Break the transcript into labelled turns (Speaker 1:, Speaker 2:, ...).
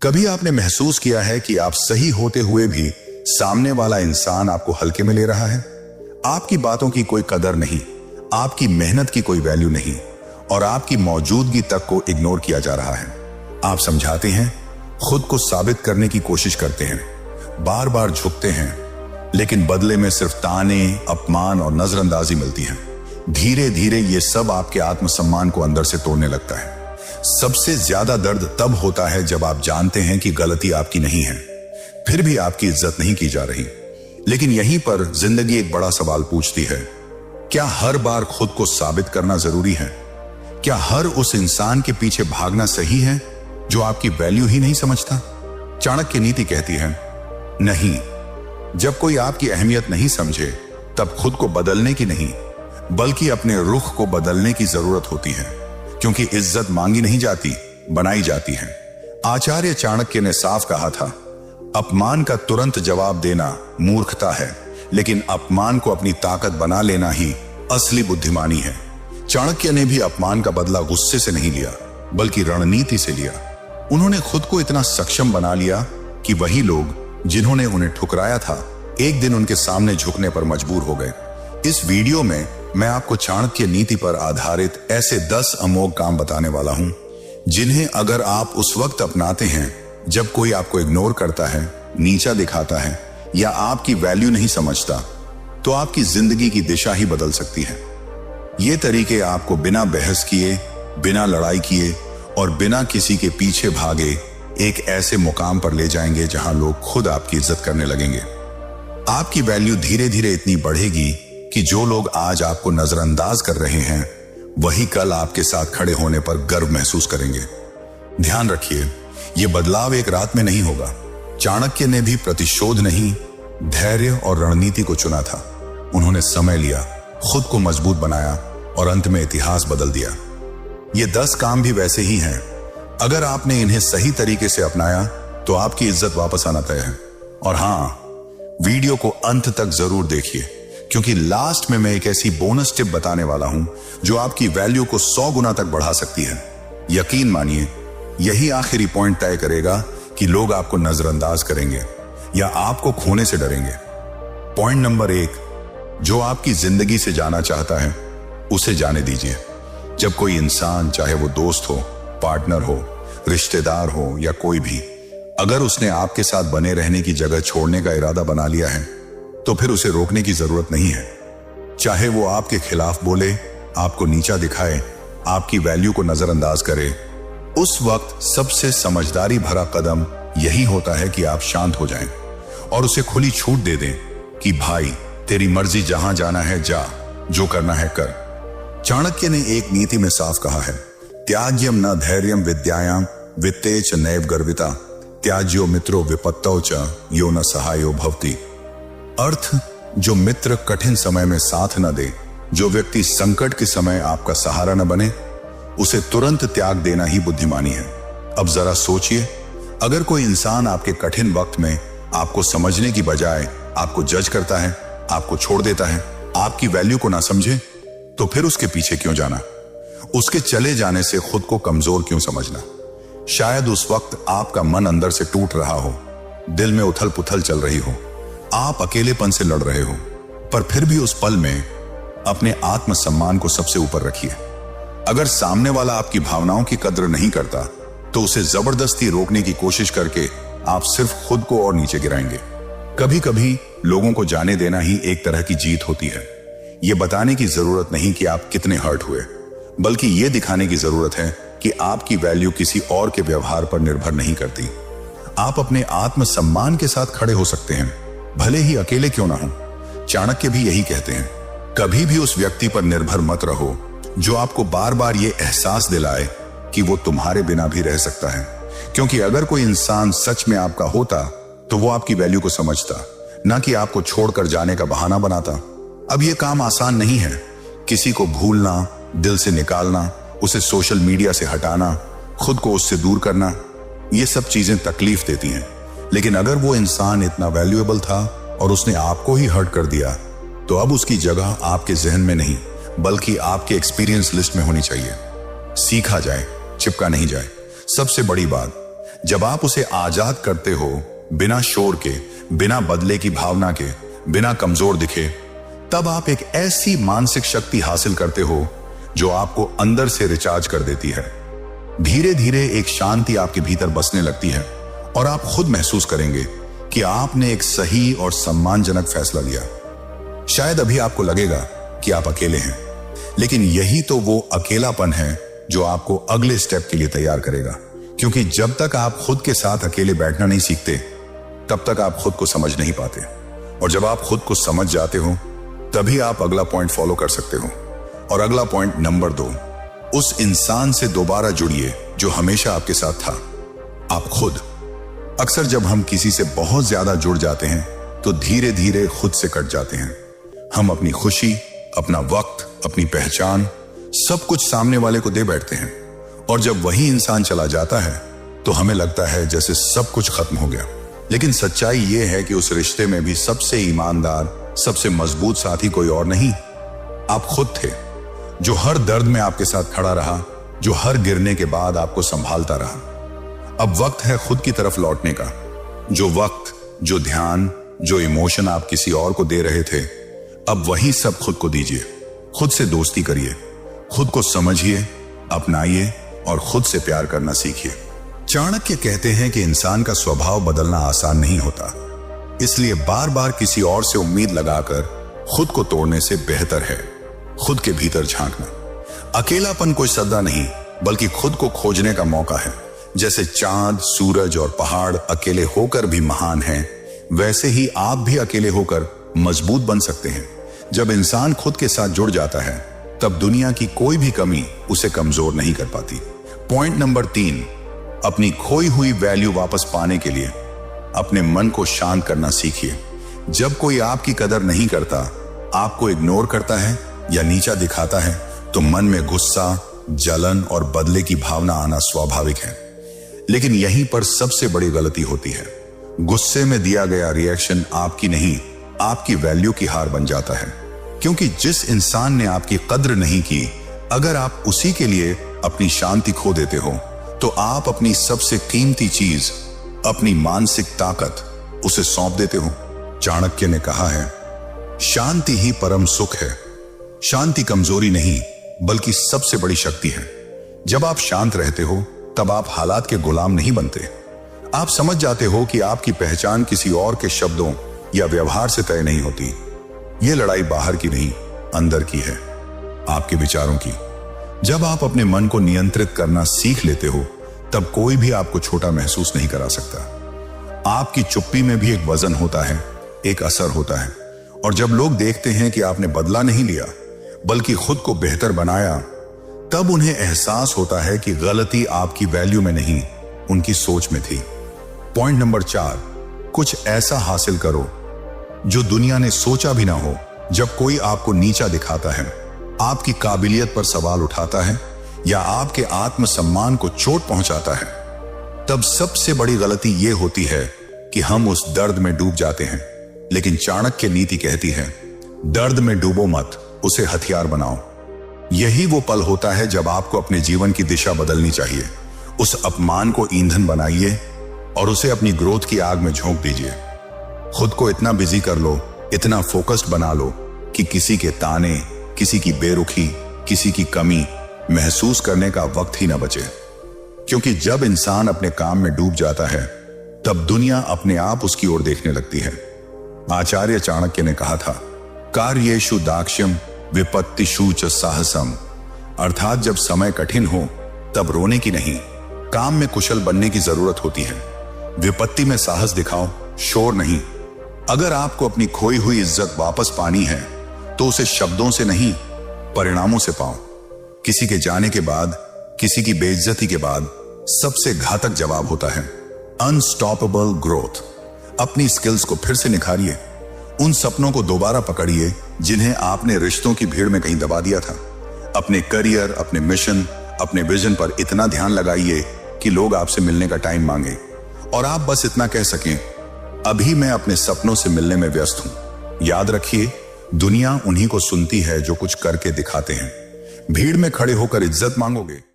Speaker 1: कभी आपने महसूस किया है कि आप सही होते हुए भी सामने वाला इंसान आपको हल्के में ले रहा है? आपकी बातों की कोई कदर नहीं, आपकी मेहनत की कोई वैल्यू नहीं और आपकी मौजूदगी तक को इग्नोर किया जा रहा है। आप समझाते हैं, खुद को साबित करने की कोशिश करते हैं, बार बार झुकते हैं, लेकिन बदले में सिर्फ ताने, अपमान और नजरअंदाजी मिलती है। धीरे धीरे ये सब आपके आत्मसम्मान को अंदर से तोड़ने लगता है। सबसे ज्यादा दर्द तब होता है जब आप जानते हैं कि गलती आपकी नहीं है, फिर भी आपकी इज्जत नहीं की जा रही। लेकिन यहीं पर जिंदगी एक बड़ा सवाल पूछती है, क्या हर बार खुद को साबित करना जरूरी है? क्या हर उस इंसान के पीछे भागना सही है जो आपकी वैल्यू ही नहीं समझता? चाणक्य नीति कहती है, नहीं, जब कोई आपकी अहमियत नहीं समझे तब खुद को बदलने की नहीं, बल्कि अपने रुख को बदलने की जरूरत होती है, क्योंकि इज्जत मांगी नहीं जाती, बनाई जाती है। आचार्य चाणक्य ने साफ कहा था, अपमान का तुरंत जवाब देना मूर्खता है, लेकिन अपमान को अपनी ताकत बना लेना ही असली बुद्धिमानी है। चाणक्य ने भी अपमान का बदला गुस्से से नहीं लिया, बल्कि रणनीति से लिया। उन्होंने खुद को इतना सक्षम बना लिया कि वही लोग जिन्होंने उन्हें ठुकराया था, एक दिन उनके सामने झुकने पर मजबूर हो गए। इस वीडियो में मैं आपको चाणक्य नीति पर आधारित ऐसे 10 अमोघ काम बताने वाला हूं, जिन्हें अगर आप उस वक्त अपनाते हैं जब कोई आपको इग्नोर करता है, नीचा दिखाता है या आपकी वैल्यू नहीं समझता, तो आपकी जिंदगी की दिशा ही बदल सकती है। ये तरीके आपको बिना बहस किए, बिना लड़ाई किए और बिना किसी के पीछे भागे एक ऐसे मुकाम पर ले जाएंगे जहां लोग खुद आपकी इज्जत करने लगेंगे। आपकी वैल्यू धीरे धीरे इतनी बढ़ेगी कि जो लोग आज आपको नजरअंदाज कर रहे हैं, वही कल आपके साथ खड़े होने पर गर्व महसूस करेंगे। ध्यान रखिए, यह बदलाव एक रात में नहीं होगा। चाणक्य ने भी प्रतिशोध नहीं, धैर्य और रणनीति को चुना था। उन्होंने समय लिया, खुद को मजबूत बनाया और अंत में इतिहास बदल दिया। ये 10 काम भी वैसे ही हैं। अगर आपने इन्हें सही तरीके से अपनाया तो आपकी इज्जत वापस आना तय है। और हां, वीडियो को अंत तक जरूर देखिए, क्योंकि लास्ट में मैं एक ऐसी बोनस टिप बताने वाला हूं जो आपकी वैल्यू को 100 गुना तक बढ़ा सकती है। यकीन मानिए, यही आखिरी पॉइंट तय करेगा कि लोग आपको नजरअंदाज करेंगे या आपको खोने से डरेंगे। पॉइंट नंबर 1, जो आपकी जिंदगी से जाना चाहता है उसे जाने दीजिए। जब कोई इंसान, चाहे वो दोस्त हो, पार्टनर हो, रिश्तेदार हो या कोई भी, अगर उसने आपके साथ बने रहने की जगह छोड़ने का इरादा बना लिया है, तो फिर उसे रोकने की जरूरत नहीं है। चाहे वो आपके खिलाफ बोले, आपको नीचा दिखाए, आपकी वैल्यू को नजरअंदाज करे, उस वक्त सबसे समझदारी भरा कदम यही होता है कि आप शांत हो जाएं और उसे खुली छूट दे दें कि भाई, तेरी मर्जी, जहां जाना है जा, जो करना है कर। चाणक्य ने एक नीति में साफ कहा है, त्याज्यम न धैर्यम विद्यायाम वित्ते च नैव गर्विता त्याज्यो मित्रो विपत्तौ च यो न सहायो भवति। अर्थ, जो मित्र कठिन समय में साथ न दे, जो व्यक्ति संकट के समय आपका सहारा न बने, उसे तुरंत त्याग देना ही बुद्धिमानी है। अब जरा सोचिए, अगर कोई इंसान आपके कठिन वक्त में आपको समझने की बजाय आपको जज करता है, आपको छोड़ देता है, आपकी वैल्यू को ना समझे, तो फिर उसके पीछे क्यों जाना? उसके चले जाने से खुद को कमजोर क्यों समझना? शायद उस वक्त आपका मन अंदर से टूट रहा हो, दिल में उथल पुथल चल रही हो, आप अकेलेपन से लड़ रहे हो, पर फिर भी उस पल में अपने आत्मसम्मान को सबसे ऊपर रखिए। अगर सामने वाला आपकी भावनाओं की कद्र नहीं करता, तो उसे जबरदस्ती रोकने की कोशिश करके आप सिर्फ खुद को और नीचे गिराएंगे। कभी कभी लोगों को जाने देना ही एक तरह की जीत होती है। यह बताने की जरूरत नहीं कि आप कितने हर्ट हुए, बल्कि यह दिखाने की जरूरत है कि आपकी वैल्यू किसी और के व्यवहार पर निर्भर नहीं करती। आप अपने आत्मसम्मान के साथ खड़े हो सकते हैं, भले ही अकेले क्यों ना हो। चाणक्य भी यही कहते हैं, कभी भी उस व्यक्ति पर निर्भर मत रहो जो आपको बार बार ये एहसास दिलाए कि वो तुम्हारे बिना भी रह सकता है। क्योंकि अगर कोई इंसान सच में आपका होता तो वो आपकी वैल्यू को समझता, ना कि आपको छोड़कर जाने का बहाना बनाता। अब ये काम आसान नहीं है। किसी को भूलना, दिल से निकालना, उसे सोशल मीडिया से हटाना, खुद को उससे दूर करना, ये सब चीजें तकलीफ देती हैं। लेकिन अगर वो इंसान इतना वैल्यूएबल था और उसने आपको ही हर्ट कर दिया, तो अब उसकी जगह आपके जहन में नहीं, बल्कि आपके एक्सपीरियंस लिस्ट में होनी चाहिए। सीखा जाए, चिपका नहीं जाए। सबसे बड़ी बात, जब आप उसे आजाद करते हो, बिना शोर के, बिना बदले की भावना के, बिना कमजोर दिखे, तब आप एक ऐसी मानसिक शक्ति हासिल करते हो जो आपको अंदर से रिचार्ज कर देती है। धीरे धीरे एक शांति आपके भीतर बसने लगती है और आप खुद महसूस करेंगे कि आपने एक सही और सम्मानजनक फैसला लिया। शायद अभी आपको लगेगा कि आप अकेले हैं, लेकिन यही तो वो अकेलापन है जो आपको अगले स्टेप के लिए तैयार करेगा। क्योंकि जब तक आप खुद के साथ अकेले बैठना नहीं सीखते, तब तक आप खुद को समझ नहीं पाते। और जब आप खुद को समझ जाते हो, तभी आप अगला पॉइंट फॉलो कर सकते हो। और अगला पॉइंट नंबर 2, उस इंसान से दोबारा जुड़िए जो हमेशा आपके साथ था, आप खुद। अक्सर जब हम किसी से बहुत ज्यादा जुड़ जाते हैं तो धीरे धीरे खुद से कट जाते हैं। हम अपनी खुशी, अपना वक्त, अपनी पहचान, सब कुछ सामने वाले को दे बैठते हैं। और जब वही इंसान चला जाता है तो हमें लगता है जैसे सब कुछ खत्म हो गया। लेकिन सच्चाई यह है कि उस रिश्ते में भी सबसे ईमानदार, सबसे मजबूत साथी कोई और नहीं, आप खुद थे, जो हर दर्द में आपके साथ खड़ा रहा, जो हर गिरने के बाद आपको संभालता रहा। अब वक्त है खुद की तरफ लौटने का। जो वक्त, जो ध्यान, जो इमोशन आप किसी और को दे रहे थे, अब वही सब खुद को दीजिए। खुद से दोस्ती करिए, खुद को समझिए, अपनाइए और खुद से प्यार करना सीखिए। चाणक्य कहते हैं कि इंसान का स्वभाव बदलना आसान नहीं होता, इसलिए बार बार किसी और से उम्मीद लगाकर खुद को तोड़ने से बेहतर है खुद के भीतर झांकना। अकेलापन कोई सदा नहीं, बल्कि खुद को खोजने का मौका है। जैसे चांद, सूरज और पहाड़ अकेले होकर भी महान हैं, वैसे ही आप भी अकेले होकर मजबूत बन सकते हैं। जब इंसान खुद के साथ जुड़ जाता है, तब दुनिया की कोई भी कमी उसे कमजोर नहीं कर पाती। पॉइंट नंबर 3, अपनी खोई हुई वैल्यू वापस पाने के लिए अपने मन को शांत करना सीखिए। जब कोई आपकी कदर नहीं करता, आपको इग्नोर करता है या नीचा दिखाता है, तो मन में गुस्सा, जलन और बदले की भावना आना स्वाभाविक है। लेकिन यहीं पर सबसे बड़ी गलती होती है। गुस्से में दिया गया रिएक्शन आपकी नहीं, आपकी वैल्यू की हार बन जाता है। क्योंकि जिस इंसान ने आपकी कद्र नहीं की, अगर आप उसी के लिए अपनी शांति खो देते हो, तो आप अपनी सबसे कीमती चीज, अपनी मानसिक ताकत, उसे सौंप देते हो। चाणक्य ने कहा है, शांति ही परम सुख है। शांति कमजोरी नहीं, बल्कि सबसे बड़ी शक्ति है। जब आप शांत रहते हो, तब आप हालात के गुलाम नहीं बनते। आप समझ जाते हो कि आपकी पहचान किसी और के शब्दों या व्यवहार से तय नहीं होती। यह लड़ाई बाहर की नहीं, अंदर की है, आपके विचारों की। जब आप अपने मन को नियंत्रित करना सीख लेते हो, तब कोई भी आपको छोटा महसूस नहीं करा सकता। आपकी चुप्पी में भी एक वजन होता है, एक असर होता है। और जब लोग देखते हैं कि आपने बदला नहीं लिया, बल्कि खुद को बेहतर बनाया, तब उन्हें एहसास होता है कि गलती आपकी वैल्यू में नहीं, उनकी सोच में थी। पॉइंट नंबर 4, कुछ ऐसा हासिल करो जो दुनिया ने सोचा भी ना हो। जब कोई आपको नीचा दिखाता है, आपकी काबिलियत पर सवाल उठाता है या आपके आत्मसम्मान को चोट पहुंचाता है, तब सबसे बड़ी गलती यह होती है कि हम उस दर्द में डूब जाते हैं। लेकिन चाणक्य नीति कहती है, दर्द में डूबो मत, उसे हथियार बनाओ। यही वो पल होता है जब आपको अपने जीवन की दिशा बदलनी चाहिए। उस अपमान को ईंधन बनाइए और उसे अपनी ग्रोथ की आग में झोंक दीजिए। खुद को इतना बिजी कर लो, इतना फोकस्ड बना लो कि किसी के ताने, किसी की बेरुखी, किसी की कमी महसूस करने का वक्त ही ना बचे। क्योंकि जब इंसान अपने काम में डूब जाता है, तब दुनिया अपने आप उसकी ओर देखने लगती है। आचार्य चाणक्य ने कहा था, कार्येषु दाक्ष्यम विपत्तिषु च साहसम। अर्थात जब समय कठिन हो, तब रोने की नहीं, काम में कुशल बनने की जरूरत होती है। विपत्ति में साहस दिखाओ, शोर नहीं। अगर आपको अपनी खोई हुई इज्जत वापस पानी है, तो उसे शब्दों से नहीं, परिणामों से पाओ। किसी के जाने के बाद, किसी की बेइज्जती के बाद सबसे घातक जवाब होता है अनस्टॉपेबल ग्रोथ। अपनी स्किल्स को फिर से निखारिए। उन सपनों को दोबारा पकड़िए जिन्हें आपने रिश्तों की भीड़ में कहीं दबा दिया था। अपने करियर, अपने मिशन, अपने विजन पर इतना ध्यान लगाइए कि लोग आपसे मिलने का टाइम मांगे और आप बस इतना कह सकें, अभी मैं अपने सपनों से मिलने में व्यस्त हूं। याद रखिए, दुनिया उन्हीं को सुनती है जो कुछ करके दिखाते हैं। भीड़ में खड़े होकर इज्जत मांगोगे